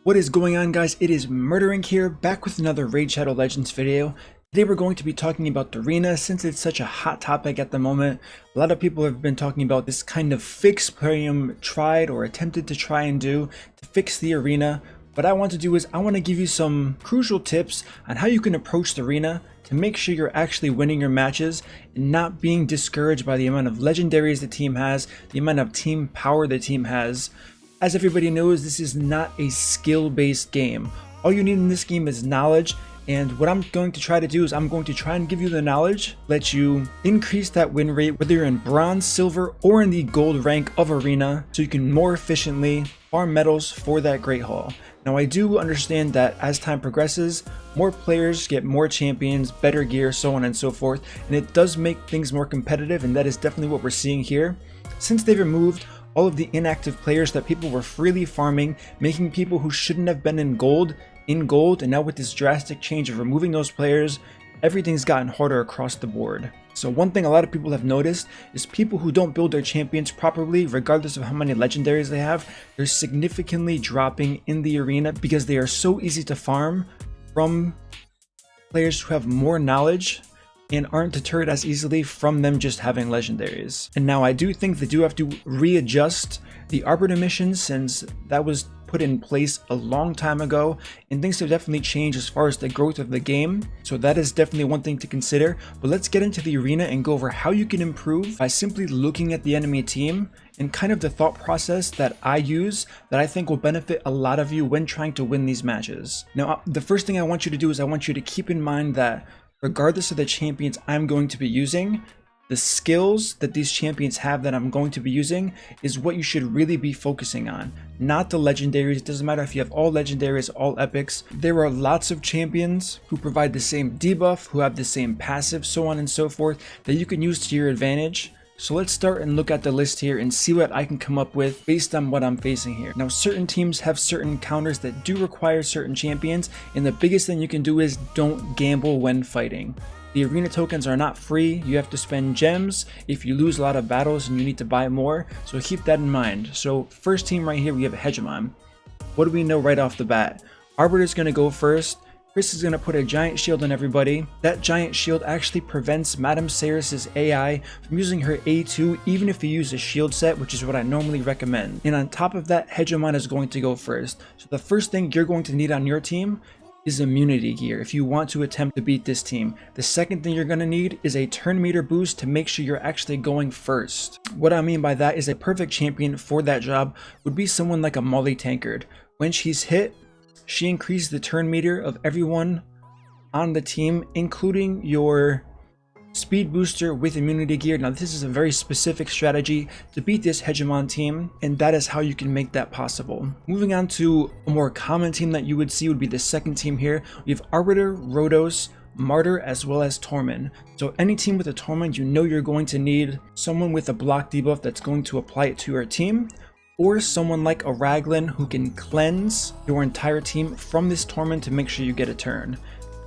What is going on, guys? It is MurderInc here, back with another Raid Shadow Legends video. Today we're going to be talking about the arena since it's such a hot topic at the moment. A lot of people have been talking about this kind of fix Plarium tried or attempted to try and do to fix the arena. What I want to do is I want to give you some crucial tips on how you can approach the arena to make sure you're actually winning your matches and not being discouraged by the amount of legendaries the team has, the amount of team power the team has. As everybody knows, this is not a skill-based game. All you need in this game is knowledge, and what I'm going to try to do is I'm going to try and give you the knowledge, let you increase that win rate, whether you're in bronze, silver, or in the gold rank of arena, so you can more efficiently farm medals for that Great Hall. Now, I do understand that as time progresses, more players get more champions, better gear, so on and so forth, and it does make things more competitive, and that is definitely what we're seeing here. Since they've removed all of the inactive players that people were freely farming, making people who shouldn't have been in gold, and now with this drastic change of removing those players, everything's gotten harder across the board. So one thing a lot of people have noticed is people who don't build their champions properly, regardless of how many legendaries they have, they're significantly dropping in the arena because they are so easy to farm from players who have more knowledge and aren't deterred as easily from them just having legendaries. And now I do think they do have to readjust the Arbiter missions, since that was put in place a long time ago and things have definitely changed as far as the growth of the game. So that is definitely one thing to consider. But let's get into the arena and go over how you can improve by simply looking at the enemy team and kind of the thought process that I use that I think will benefit a lot of you when trying to win these matches. Now, the first thing I want you to do is I want you to keep in mind that regardless of the champions I'm going to be using, the skills that these champions have that I'm going to be using is what you should really be focusing on, not the legendaries. It doesn't matter if you have all legendaries, all epics. There are lots of champions who provide the same debuff, who have the same passive, so on and so forth, that you can use to your advantage. So let's start and look at the list here and see what I can come up with based on what I'm facing here. Now, certain teams have certain counters that do require certain champions, and the biggest thing you can do is don't gamble when fighting. The arena tokens are not free. You have to spend gems if you lose a lot of battles and you need to buy more, so keep that in mind. So first team right here, we have Hegemon. What do we know right off the bat? Arbiter's going to go first. Chris is going to put a giant shield on everybody. That giant shield actually prevents Madame Ceres's AI from using her A2 even if you use a shield set, which is what I normally recommend. And on top of that, Hegemon is going to go first. So the first thing you're going to need on your team is immunity gear if you want to attempt to beat this team. The second thing you're going to need is a turn meter boost to make sure you're actually going first. What I mean by that is a perfect champion for that job would be someone like a Molly Tankard. When she's hit, she increases the turn meter of everyone on the team, including your speed booster with immunity gear. Now, this is a very specific strategy to beat this Hegemon team, and that is how you can make that possible. Moving on to a more common team that you would see would be the second team here. We have Arbiter, Rhodos, Martyr, as well as Tormund. So any team with a Tormund, you know you're going to need someone with a block debuff that's going to apply it to your team, or someone like a Raglan who can cleanse your entire team from this Tormund to make sure you get a turn.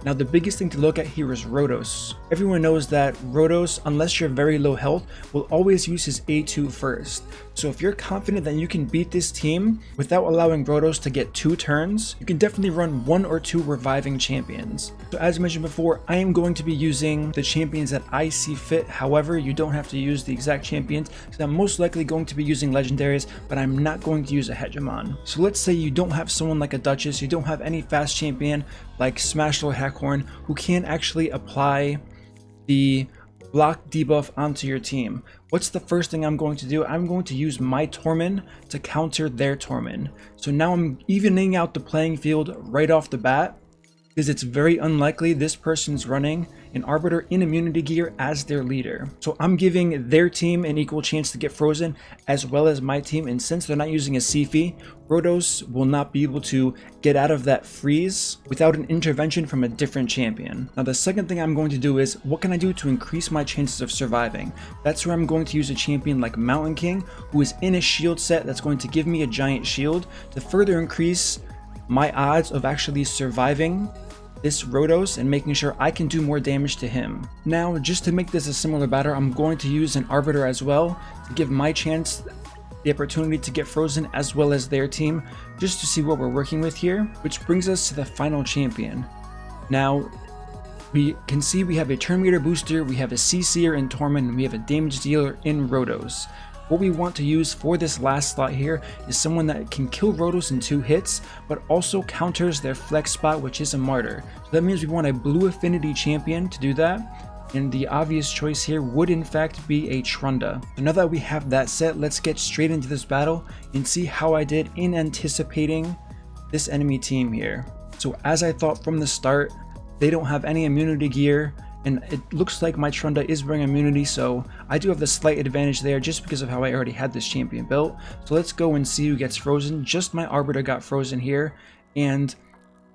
Now, the biggest thing to look at here is Rhodos. Everyone knows that Rhodos, unless you're very low health, will always use his A2 first. So if you're confident that you can beat this team without allowing Rhodos to get 2 turns, you can definitely run 1 or 2 reviving champions. So as mentioned before, I am going to be using the champions that I see fit. However, you don't have to use the exact champions, so I'm most likely going to be using legendaries, but I'm not going to use a Hegemon. So let's say you don't have someone like a Duchess, you don't have any fast champion like Smash or Hackhorn who can actually apply the block debuff onto your team. What's the first thing I'm going to do? I'm going to use my Tormund to counter their Tormund. So now I'm evening out the playing field right off the bat, because it's very unlikely this person's running an Arbiter in immunity gear as their leader. So I'm giving their team an equal chance to get frozen as well as my team, and since they're not using a Sifi, Rhodos will not be able to get out of that freeze without an intervention from a different champion. Now, the second thing I'm going to do is, what can I do to increase my chances of surviving? That's where I'm going to use a champion like Mountain King, who is in a shield set that's going to give me a giant shield to further increase my odds of actually surviving this Rhodos and making sure I can do more damage to him. Now, just to make this a similar battle, I'm going to use an Arbiter as well to give my chance the opportunity to get frozen as well as their team, just to see what we're working with here, which brings us to the final champion. Now, we can see we have a turn meter booster, we have a CC'er in Tormund, and we have a damage dealer in Rhodos. What we want to use for this last slot here is someone that can kill Rhodos in 2 hits, but also counters their flex spot, which is a martyr. So that means we want a blue affinity champion to do that, and the obvious choice here would in fact be a Trunda. So now that we have that set, let's get straight into this battle and see how I did in anticipating this enemy team here. So as I thought from the start, they don't have any immunity gear, and it looks like my Trunda is wearing immunity, so I do have the slight advantage there just because of how I already had this champion built. So let's go and see who gets frozen. Just my Arbiter got frozen here, and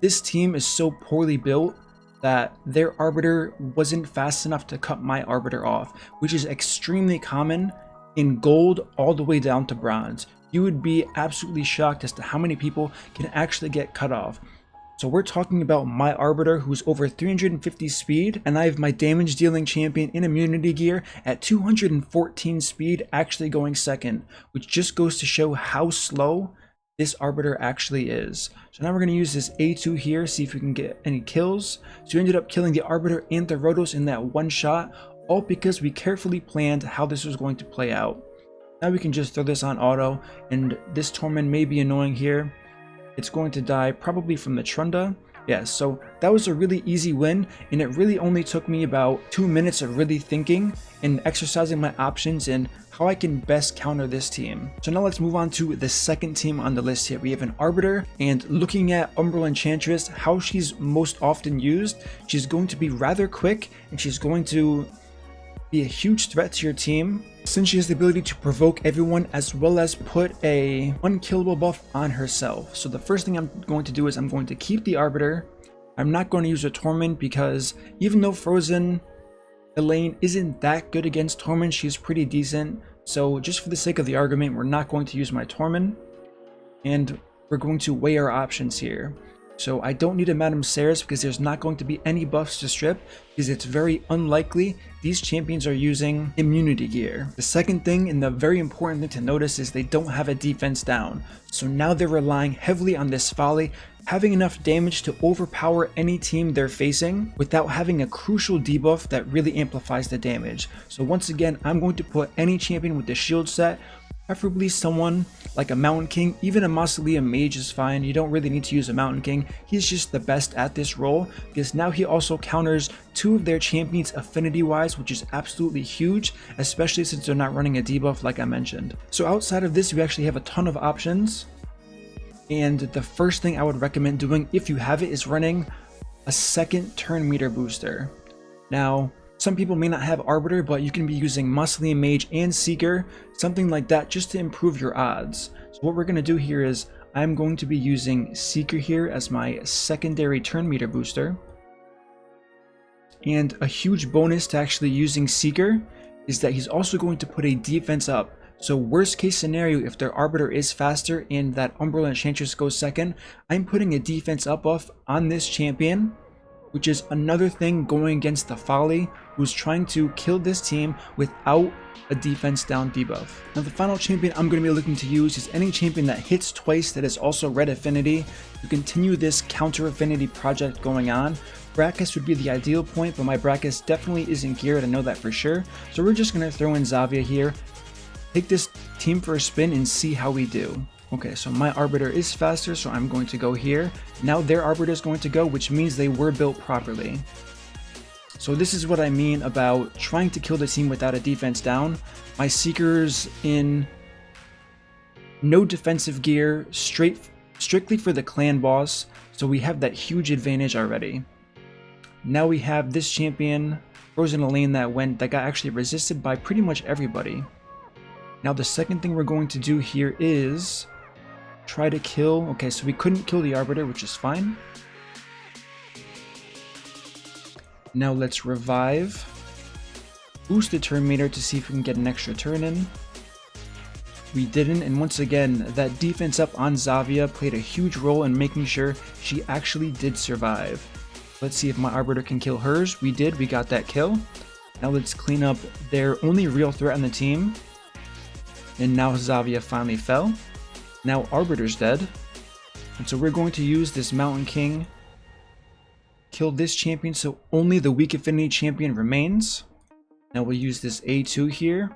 this team is so poorly built that their Arbiter wasn't fast enough to cut my Arbiter off, which is extremely common in gold all the way down to bronze. You would be absolutely shocked as to how many people can actually get cut off. So we're talking about my Arbiter, who's over 350 speed, and I have my damage dealing champion in immunity gear at 214 speed, actually going second, which just goes to show how slow this Arbiter actually is. So now we're going to use this A2 here, see if we can get any kills. So we ended up killing the Arbiter and the Rhodos in that one shot, all because we carefully planned how this was going to play out. Now we can just throw this on auto, and this Tormund may be annoying here. It's going to die probably from the Trunda. Yeah, so that was a really easy win, and it really only took me about 2 minutes of really thinking and exercising my options and how I can best counter this team. So now let's move on to the second team on the list here. We have an Arbiter, and looking at Umbral Enchantress, how she's most often used, she's going to be rather quick, and she's going to be a huge threat to your team, since she has the ability to provoke everyone as well as put a unkillable buff on herself. So the first thing I'm going to do is I'm going to keep the Arbiter. I'm not going to use a Tormund because even though Frozen Elaine isn't that good against Tormund, she's pretty decent. So just for the sake of the argument, we're not going to use my Tormund, and we're going to weigh our options here. So I don't need a Madame Serres because there's not going to be any buffs to strip, because it's very unlikely these champions are using immunity gear. The second thing, and the very important thing to notice, is they don't have a defense down. So now they're relying heavily on this Folly, having enough damage to overpower any team they're facing without having a crucial debuff that really amplifies the damage. So once again, I'm going to put any champion with the shield set, preferably someone like a Mountain King. Even a Mausoleum Mage is fine. You don't really need to use a Mountain King. He's just the best at this role, because now he also counters 2 of their champions affinity wise, which is absolutely huge, especially since they're not running a debuff like I mentioned. So outside of this, we actually have a ton of options, and the first thing I would recommend doing if you have it is running a second turn meter booster. Now, some people may not have Arbiter, but you can be using Mausoleum Mage and Seeker, something like that, just to improve your odds. So what we're going to do here is I'm going to be using Seeker here as my secondary turn meter booster. And a huge bonus to actually using Seeker is that he's also going to put a defense up. So worst case scenario, if their Arbiter is faster and that Umbral Enchantress goes second, I'm putting a defense up buff on this champion, which is another thing going against the Folly, who's trying to kill this team without a defense down debuff. Now the final champion I'm going to be looking to use is any champion that hits twice that is also red affinity to continue this counter affinity project going on. Brachus would be the ideal point, but my Brachus definitely isn't geared, I know that for sure. So we're just going to throw in Zavia here, take this team for a spin and see how we do. Okay, so my Arbiter is faster, so I'm going to go here. Now their Arbiter is going to go, which means they were built properly. So this is what I mean about trying to kill the team without a defense down. My Seeker's in no defensive gear, strictly for the clan boss, so we have that huge advantage already. Now we have this champion, Frozen Elaine, that got actually resisted by pretty much everybody. Now the second thing we're going to do here is try to kill. Okay, so we couldn't kill the Arbiter, which is fine. Now let's revive, boost the turn meter to see if we can get an extra turn in. We didn't, and once again, that defense up on Zavia played a huge role in making sure she actually did survive. Let's see if my Arbiter can kill hers. We did, we got that kill. Now let's clean up their only real threat on the team. and now Zavia finally fell. Now Arbiter's dead, and so we're going to use this Mountain King, kill this champion so only the weak affinity champion remains. Now we'll use this A2 here,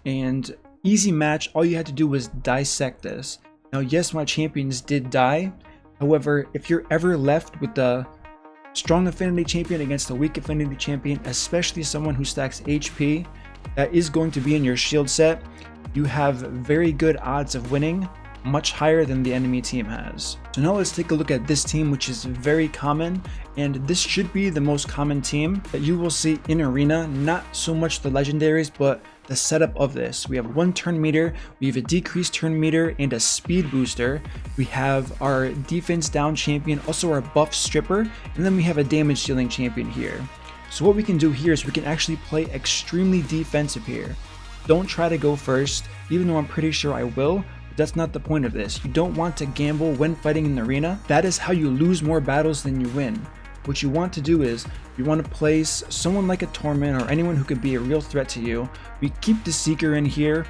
and easy match. All you had to do was dissect this. Now yes, my champions did die. However, if you're ever left with the strong affinity champion against a weak affinity champion, especially someone who stacks HP that is going to be in your shield set, you have very good odds of winning, much higher than the enemy team has. So now let's take a look at this team, which is very common, and this should be the most common team that you will see in arena. Not so much the legendaries, but the setup of this. We have 1 turn meter, we have a decreased turn meter and a speed booster. We have our defense down champion, also our buff stripper, and then we have a damage dealing champion here. So what we can do here is we can actually play extremely defensive here. Don't try to go first, even though I'm pretty sure I will. That's not the point of this. You don't want to gamble when fighting in the arena. That is how you lose more battles than you win. What you want to do is you want to place someone like a Tormund or anyone who could be a real threat to you. We keep the Seeker in here,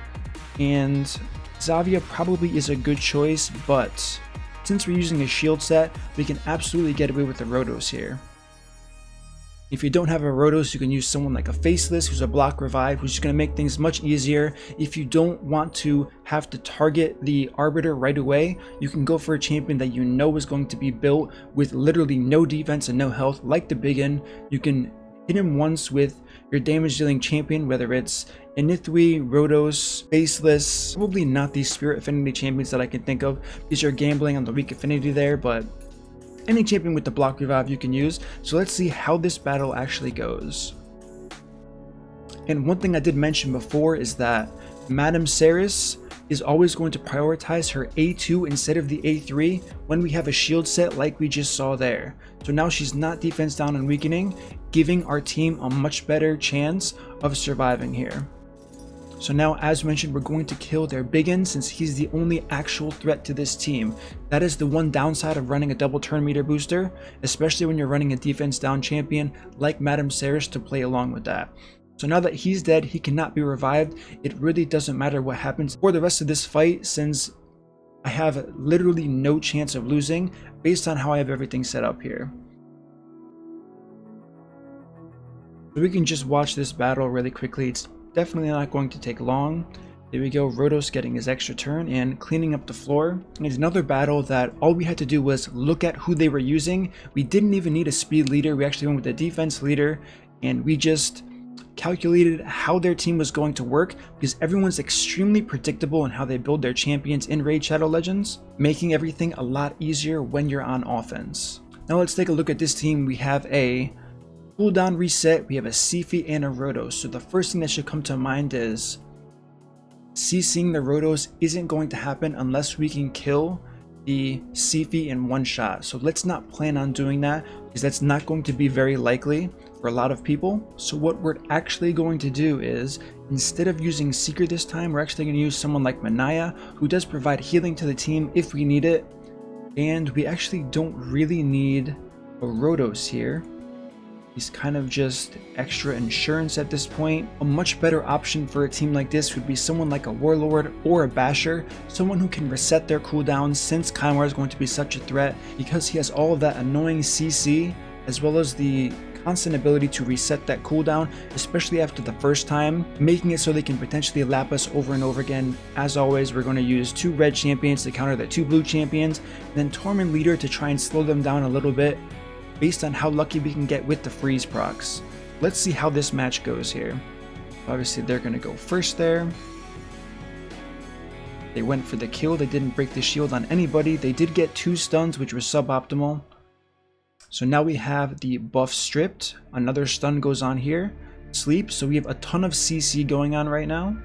and Zavia probably is a good choice, but since we're using a shield set, we can absolutely get away with the Rotos here. If you don't have a Rotos, you can use someone like a Faceless who's a block revive, who's just going to make things much easier. If you don't want to have to target the Arbiter right away, you can go for a champion that you know is going to be built with literally no defense and no health, like the Biggin. You can hit him once with your damage dealing champion, whether it's Inithwi, Rotos, Faceless. Probably not these Spirit Affinity champions that I can think of, because you're gambling on the weak affinity there, but any champion with the block revive you can use. So let's see how this battle actually goes. And one thing I did mention before is that Madame Ceres is always going to prioritize her A2 instead of the A3 when we have a shield set like we just saw there. So now she's not defense down and weakening, giving our team a much better chance of surviving here. So now, as mentioned, we're going to kill their Biggin since he's the only actual threat to this team. That is the one downside of running a double turn meter booster, especially when you're running a defense down champion like Madame Ceres to play along with that. So now that he's dead, he cannot be revived. It really doesn't matter what happens for the rest of this fight, since I have literally no chance of losing based on how I have everything set up here. So we can just watch this battle really quickly. It's definitely not going to take long. There we go, Rotos getting his extra turn and cleaning up the floor. And it's another battle that all we had to do was look at who they were using. We didn't even need a speed leader. We actually went with the defense leader, and we just calculated how their team was going to work, because everyone's extremely predictable in how they build their champions in Raidshadowlegends, making everything a lot easier when you're on offense. Now let's take a look at this team. We have a cooldown reset, we have a Sifi and a Rotos. So the first thing that should come to mind is CCing the Rotos isn't going to happen unless we can kill the Sifi in one shot. So let's not plan on doing that, because that's not going to be very likely for a lot of people. So what we're actually going to do is, instead of using Seeker this time, we're actually going to use someone like Manaya, who does provide healing to the team if we need it. And we actually don't really need a Rotos here. He's kind of just extra insurance at this point. A much better option for a team like this would be someone like a Warlord or a Basher, someone who can reset their cooldowns, since Kymar is going to be such a threat, because he has all of that annoying CC as well as the constant ability to reset that cooldown, especially after the first time, making it so they can potentially lap us over and over again. As always, we're going to use 2 red champions to counter the 2 blue champions, and then Tormund leader to try and slow them down a little bit, based on how lucky we can get with the freeze procs. Let's see how this match goes here. Obviously they're going to go first there. They went for the kill. They didn't break the shield on anybody. They did get 2 stuns, which was suboptimal. So now we have the buff stripped. Another stun goes on here. Sleep. So we have a ton of CC going on right now.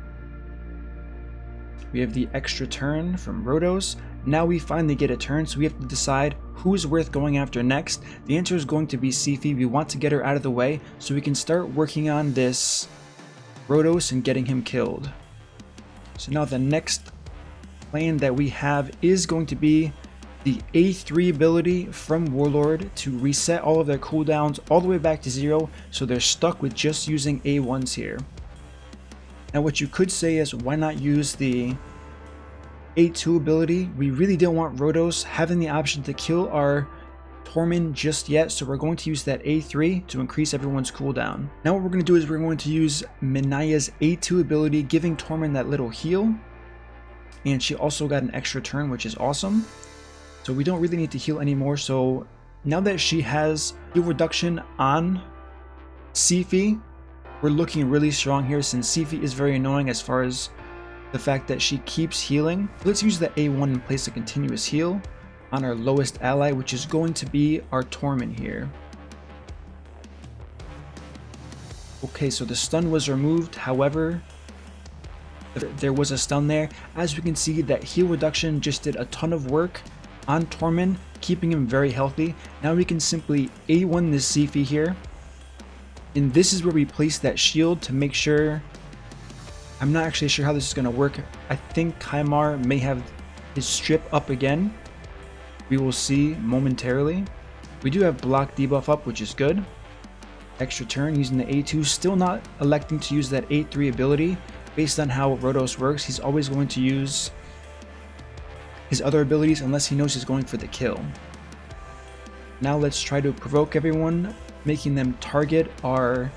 We have the extra turn from Rotos. Now we finally get a turn, so we have to decide who's worth going after next. The answer is going to be Sifi. We want to get her out of the way so we can start working on this Rotos and getting him killed. So now the next plan that we have is going to be the A3 ability from Warlord to reset all of their cooldowns all the way back to 0, so they're stuck with just using A1s here. Now what you could say is, why not use the A2 ability? We really don't want Rhodos having the option to kill our Tormund just yet, so we're going to use that A3 to increase everyone's cooldown. Now what we're going to do is we're going to use Minaya's A2 ability, giving Tormund that little heal, and she also got an extra turn, which is awesome. So we don't really need to heal anymore. So now that she has heal reduction on Sifi, we're looking really strong here, since Sifi is very annoying as far as the fact that she keeps healing. Let's use the A1 and place a continuous heal on our lowest ally, which is going to be our Tormund here. Okay, so the stun was removed. However, there was a stun there. As we can see, that heal reduction just did a ton of work on Tormund, keeping him very healthy. Now we can simply A1 this Sifi here, and this is where we place that shield to make sure. I'm not actually sure how this is going to work. I think Kaimar may have his strip up again. We will see momentarily. We do have block debuff up, which is good. Extra turn using the A2, still not electing to use that A3 ability. Based on how Rhodos works, he's always going to use his other abilities unless he knows he's going for the kill. Now let's try to provoke everyone, making them target our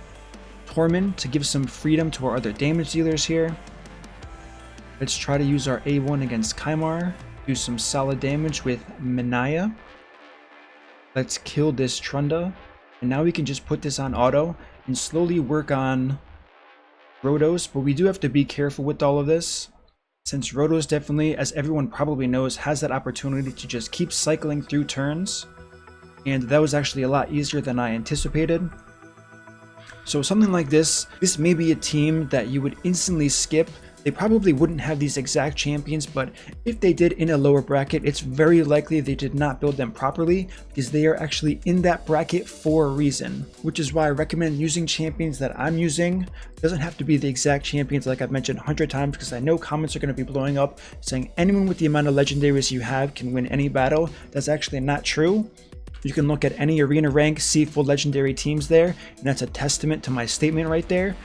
Tormund to give some freedom to our other damage dealers here. Let's try to use our A1 against Kaimar, do some solid damage with Minaya. Let's kill this Trunda, and now we can just put this on auto and slowly work on Rhodos. But we do have to be careful with all of this, since Rhodos definitely, as everyone probably knows, has that opportunity to just keep cycling through turns, and that was actually a lot easier than I anticipated. So something like this may be a team that you would instantly skip. They probably wouldn't have these exact champions, but if they did in a lower bracket, it's very likely they did not build them properly, because they are actually in that bracket for a reason, which is why I recommend using champions that I'm using. It doesn't have to be the exact champions like I've mentioned 100 times, because I know comments are going to be blowing up saying anyone with the amount of legendaries you have can win any battle. That's actually not true. You can look at any arena rank, see full legendary teams there, and that's a testament to my statement right there.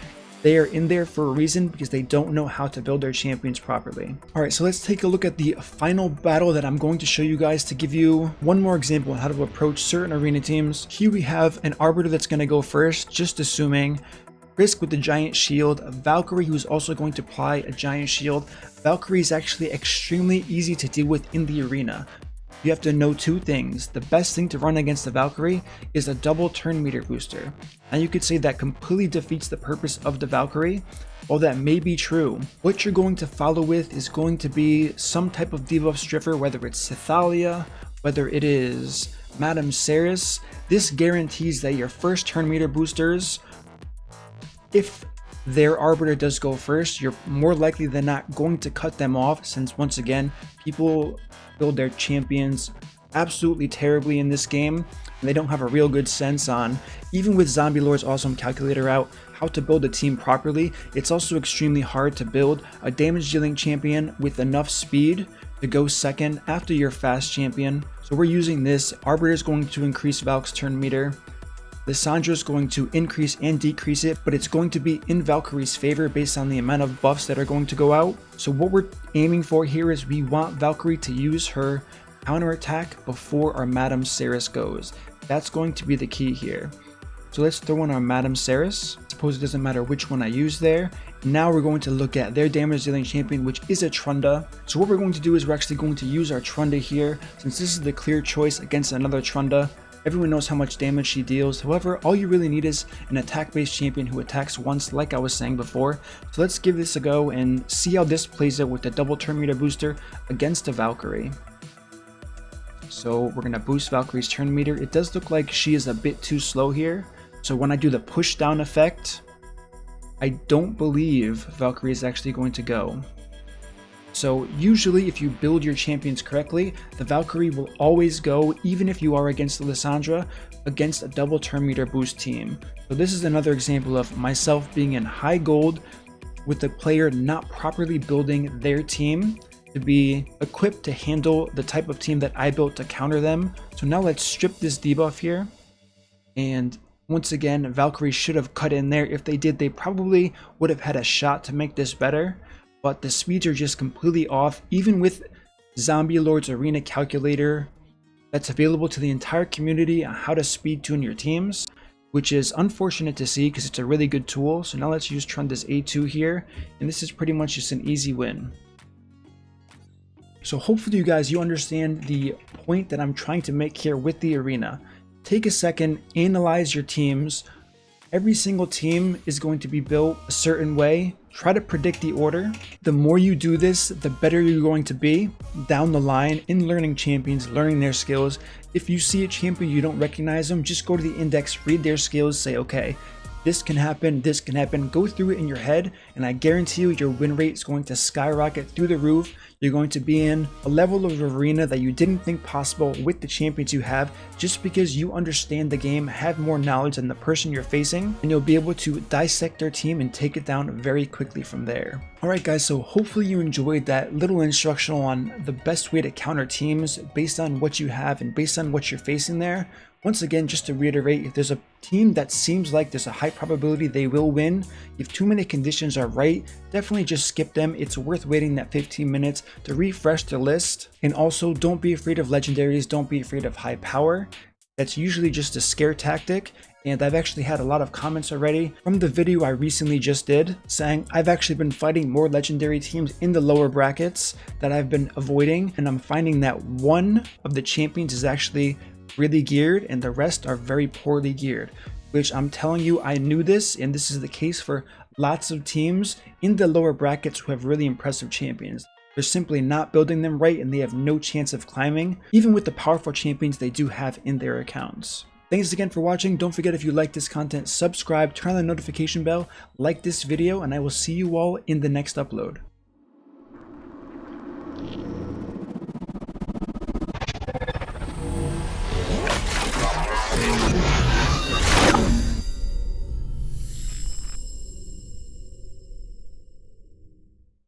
They are in there for a reason, because they don't know how to build their champions properly. Alright, so let's take a look at the final battle that I'm going to show you guys to give you one more example on how to approach certain arena teams. Here we have an Arbiter that's going to go first, just assuming. Risk with the giant shield, Valkyrie who's also going to apply a giant shield. Valkyrie is actually extremely easy to deal with in the arena. You have to know two things. The best thing to run against the Valkyrie is a double turn meter booster. And you could say that completely defeats the purpose of the Valkyrie. While that may be true, what you're going to follow with is going to be some type of debuff stripper, whether it's Cythalia, whether it is Madame Ceres. This guarantees that your first turn meter boosters, if their Arbiter does go first, you're more likely than not going to cut them off, since once again, people build their champions absolutely terribly in this game, and they don't have a real good sense on, even with Zombie Lord's awesome calculator out, how to build a team properly. It's also extremely hard to build a damage dealing champion with enough speed to go second after your fast champion. So we're using this. Arbiter is going to increase Valk's turn meter. Lissandra is going to increase and decrease it, but it's going to be in Valkyrie's favor based on the amount of buffs that are going to go out. So what we're aiming for here is we want Valkyrie to use her counterattack before our Madame Ceres goes. That's going to be the key here. So let's throw in our Madame Ceres. Suppose it doesn't matter which one I use there. Now we're going to look at their damage dealing champion, which is a Trunda. So what we're going to do is we're actually going to use our Trunda here, since this is the clear choice against another Trunda. Everyone knows how much damage she deals. However, all you really need is an attack-based champion who attacks once, like I was saying before. So let's give this a go and see how this plays out with the double turn meter booster against a Valkyrie. So we're going to boost Valkyrie's turn meter. It does look like she is a bit too slow here. So when I do the push down effect, I don't believe Valkyrie is actually going to go. So usually if you build your champions correctly, the Valkyrie will always go, even if you are against Lissandra, against a double turn meter boost team. So this is another example of myself being in high gold with the player not properly building their team to be equipped to handle the type of team that I built to counter them. So now let's strip this debuff here. And Once again, Valkyrie should have cut in there. If they did, they probably would have had a shot to make this better, but the speeds are just completely off. Even with Zombie Lord's Arena Calculator that's available to the entire community on how to speed tune your teams, which is unfortunate to see because it's a really good tool. So now let's just trend this A2 here, and this is pretty much just an easy win. So hopefully you guys, you understand the point that I'm trying to make here with the arena. Take a second, analyze your teams. Every single team is going to be built a certain way. Try to predict the order. The more you do this, the better you're going to be down the line in learning champions, learning their skills. If you see a champion, you don't recognize them, just go to the index, read their skills, say, okay, this can happen, go through it in your head, and I guarantee you your win rate is going to skyrocket through the roof. You're going to be in a level of arena that you didn't think possible with the champions you have, just because you understand the game, have more knowledge than the person you're facing, and you'll be able to dissect their team and take it down very quickly from there. Alright guys, so hopefully you enjoyed that little instructional on the best way to counter teams based on what you have and based on what you're facing there. Once again, just to reiterate, if there's a team that seems like there's a high probability they will win, if too many conditions are right, definitely just skip them. It's worth waiting that 15 minutes to refresh the list. And also, don't be afraid of legendaries, don't be afraid of high power. That's usually just a scare tactic. And I've actually had a lot of comments already from the video I recently just did saying I've actually been fighting more legendary teams in the lower brackets that I've been avoiding, and I'm finding that one of the champions is actually really geared and the rest are very poorly geared, which I'm telling you, I knew this, and this is the case for lots of teams in the lower brackets who have really impressive champions. They're simply not building them right and they have no chance of climbing, even with the powerful champions they do have in their accounts. Thanks again for watching. Don't forget, if you like this content, subscribe, turn on the notification bell, like this video, and I will see you all in the next upload.